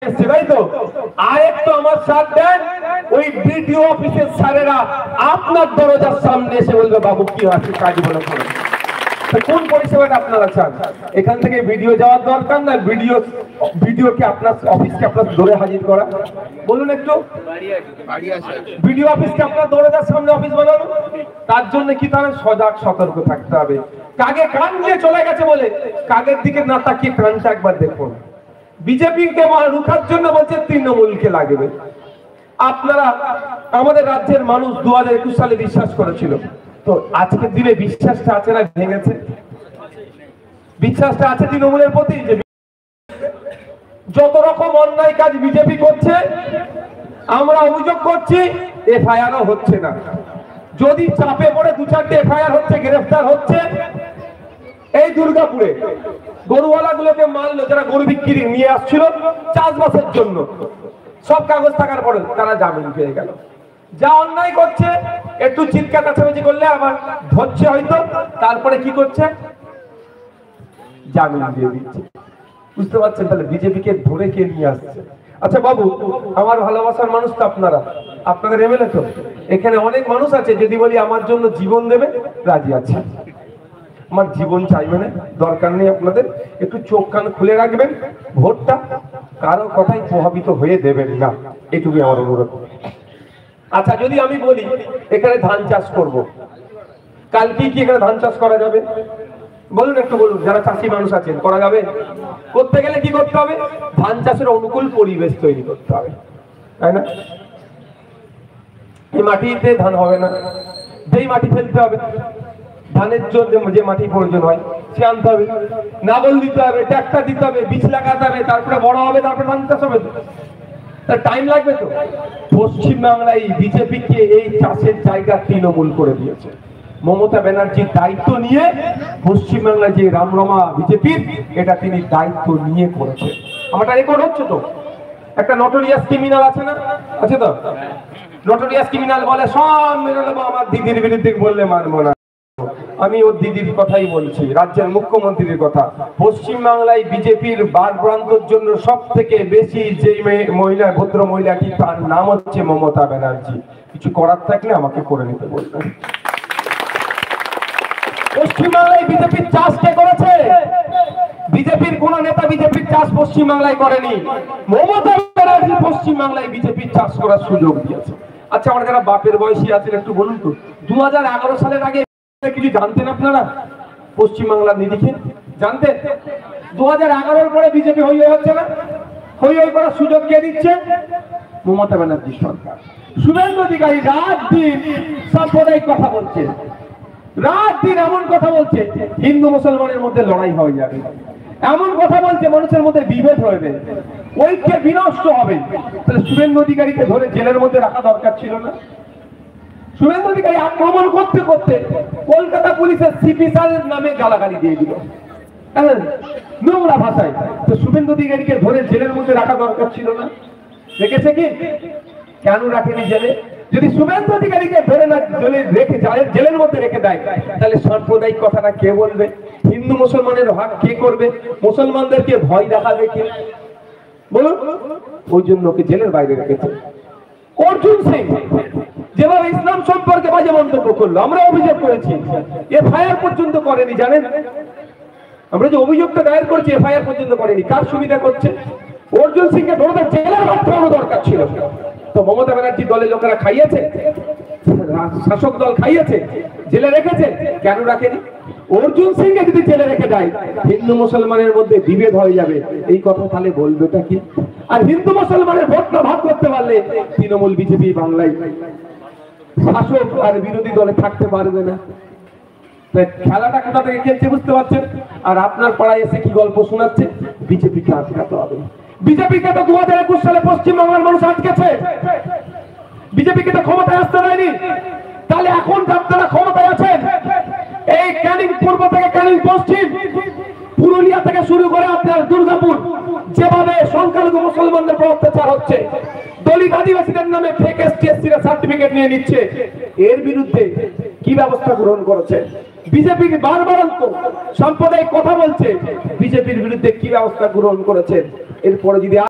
তাই তো আরেকটু আমার সাথ দেন, ওই বিডিও অফিসের স্যারেরা আপনার দরজার সামনে এসে বলবে বাবু কি আছে কাজ বলে করুন। কোন পরিষেবাটা আপনারা চান? এখান থেকে ভিডিও যাওয়ার দরকার না, ভিডিওকে আপনার অফিসকে আপনার দৌড়ে হাজির করা? বলুন একটু। ভিডিও অফিসকে আপনার দরজার সামনে অফিস বানানো, তার জন্য কি তাহলে সজাগ সতর্ক থাকতে হবে। কাকে কান দিয়ে চলে গেছে বলে কাকের দিকে না তাকিয়ে কানটা একবার দেখুন। বিজেপিকে রুখার জন্য বলছে তৃণমূলকে লাগবে। আপনারা আমাদের রাজ্যের মানুষ 2021 সালে বিশ্বাস করেছিল, তো আজকের দিনে বিশ্বাসটা আছে না ভেঙেছে? বিশ্বাসটা আছে তৃণমূলের প্রতি? যে যত রকম অন্যায় কাজ বিজেপি করছে আমরা অভিযোগ করছি, এফআইআরও হচ্ছে না। যদি চাপে পড়ে 2-4টে এফআইআর হচ্ছে, গ্রেফতার হচ্ছে। এই দুর্গাপুরে গরুওয়ালা গুলোকে মারলো যারা গরু বিক্রি নিয়ে আসছিল চাষবাসের জন্য, সব কাগজ থাকার পরে তারা জামিন পেয়ে গেল। যা অন্যায় করছে একটু চিৎকার কাছাকাছি করলে আবার ধরছে হয়তো, তারপরে কি করছে? জামিন দিয়ে দিচ্ছে। বুঝতে পারছেন? তাহলে বিজেপিকে ধরে কে নিয়ে আসছে? আচ্ছা বাবু, আমার ভালোবাসার মানুষ তো আপনারা, আপনাদের এমএলএ তো, এখানে অনেক মানুষ আছে যদি বলি আমার জন্য জীবন দেবে রাজি আছে। আমার জীবন চাইবে না, দরকার নেই আপনাদের। একটু চোখ কান খুলে রাখবেন, ভোটটা কারো কথাই প্রভাবিত হয়ে দেবেন না, এটুকুই আমার অনুরোধ। আচ্ছা যদি আমি বলি এখানে ধান চাষ করব, কালকে কি এখানে ধান চাষ করা যাবে? বলুন একটু বলুন, যারা চাষি মানুষ আছেন, করা যাবে? করতে গেলে কি করতে হবে? ধান চাষের অনুকূল পরিবেশ তৈরি করতে হবে, তাই না? এই মাটিতে ধান হবে না, যেই মাটি ফেলতে হবে, ধানের জন্য যে মাটি প্রয়োজন হয় সে আনতে হবে, নাবল দিতে হবে, ট্রাক্টর দিতে হবে, বীজ লাগাতে হবে, তারপরে বড় হবে, তারপরে ধান চাষ হবে। তার টাইম লাগবে তো। পশ্চিমবাংলায় বিজেপিকে এই চাষের জায়গা তৃণমূল করে দিয়েছে। মমতা ব্যানার্জির দায়িত্ব নিয়ে পশ্চিমবাংলায় যে রামরমা বিজেপির, এটা তিনি দায়িত্ব নিয়ে করেছে। আমারটা রেকর্ড হচ্ছে তো। একটা নটোরিয়াস ক্রিমিনাল আছে না? আছে তো। নটোরিয়াস ক্রিমিনাল বলে সব মেনে নেবো, আমার দিদির বিরুদ্ধে বললে মানবো না। আমি ওর দিদির কথাই বলছি, রাজ্যের মুখ্যমন্ত্রীর কথা। পশ্চিমবাংলায় বিজেপির বারপ্রান্তর জন্য সব থেকে বেশি যে মহিলা, ভদ্র মহিলাটি, তার নাম হচ্ছে মমতা ব্যানার্জি। কিছু করার থাকলে আমাকে করে নিতে বলবেন। পশ্চিমবাংলায় বিজেপির চাষ কে করেছে? বিজেপির কোন নেতা বিজেপির চাষ পশ্চিমবাংলায় করেনি। মমতা ব্যানার্জি পশ্চিমবাংলায় বিজেপির চাষ করার সুযোগ দিয়েছে। আচ্ছা আমরা যারা বাপের বয়সী আছেন একটু বলুন তো, 2011 সালের আগে কিছু জানতেন আপনারা? পশ্চিমবাংলার নিরিখে জানতেন? 2011-এর পরে বিজেপি হই হচ্ছে না? হই করার সুযোগ কে দিচ্ছে? মমতা ব্যানার্জি সরকার। শুভেন্দু অধিকারী রাত দিন সাম্প্রদায়িক কথা বলছে, রাত দিন এমন কথা বলছে হিন্দু মুসলমানের মধ্যে লড়াই হয়ে যাবে, এমন কথা বলছে মানুষের মধ্যে বিভেদ হবে, ঐক্য বিনষ্ট হবে। তাহলে শুভেন্দু অধিকারীকে ধরে জেলের মধ্যে রাখা দরকার ছিল না? শুভেন্দু অধিকারী আক্রমণ করতে করতে কলকাতা পুলিশের সিপি স্যারের নামে গালাগালি দিয়ে দিল নোংরা ভাষায়। তো শুভেন্দু অধিকারীকে ধরে জেলের মধ্যে রাখা দরকার ছিল না? রেখেছে কি? কেন রাখেনি জেলে? যদি শুভেন্দু অধিকারীকে ধরে না জেলের মধ্যে রেখে দেয়, তাহলে সাম্প্রদায়িক কথাটা কে বলবে? হিন্দু মুসলমানের ভাগ কে করবে? মুসলমানদেরকে ভয় দেখাবে কে? বলুন। ওই জন্য ওকে জেলের বাইরে রেখেছে। অর্জুন সিং যেভাবে ইসলাম সম্পর্কে বাজে মন্তব্য করলো, আমরা অভিযোগ করেছি, এফআইআর পর্যন্ত করেনি। জানেন আমরা যে অভিযোগটা দায়ের করছি, এফআইআর পর্যন্ত করেনি। কার সুবিধা করছে? অর্জুন সিংকে ধরে জেলের পাঠানো দরকার ছিল। তো মমতা ব্যানার্জি দলের লোকেরা খাইয়েছে, শাসক দল খাইয়েছে, জেলে রেখেছে। কেন রাখেনি? অর্জুন সিংকে যদি জেলে রেখে দেয় হিন্দু মুসলমানের মধ্যে বিভেদ হয়ে যাবে, এই কথা তাহলে বলবেটা কি? আর হিন্দু মুসলমানের ভোটটা ভাগ করতে পারলে তৃণমূল বিজেপি বাংলায় শাসক আর বিরোধী দলে থাকতে পারবে না। খেলাটা কোথা থেকে খেলছে বুঝতে পারছেন? আর আপনার পাড়ায় এসে কি গল্প শোনাচ্ছে? বিজেপিকে আটকাতে হবে। বিজেপিকে তো 2021 সালে পশ্চিমবাংলার মানুষ আটকেছে, বিজেপিকে তো ক্ষমতায় আসতে দেয়নি। তাহলে এখন আপনারা ক্ষমতায় আছেন, এই ক্যানিং পূর্ব থেকে ক্যানিং পশ্চিম, পুরুলিয়া থেকে শুরু করে আপনার দুর্গাপুর, যেভাবে সংখ্যালঘু মুসলমানদের উপর অত্যাচার হচ্ছে, দলিত আদিবাসীদের নামে ফেক এসটি/এসসি সার্টিফিকেট নিয়ে নিচ্ছে, এর বিরুদ্ধে কি ব্যবস্থা গ্রহণ করেছে? বিজেপি বারবার সাম্প্রদায়িক কথা বলছে, বিজেপির বিরুদ্ধে কি ব্যবস্থা গ্রহণ করেছে? এরপরে যদি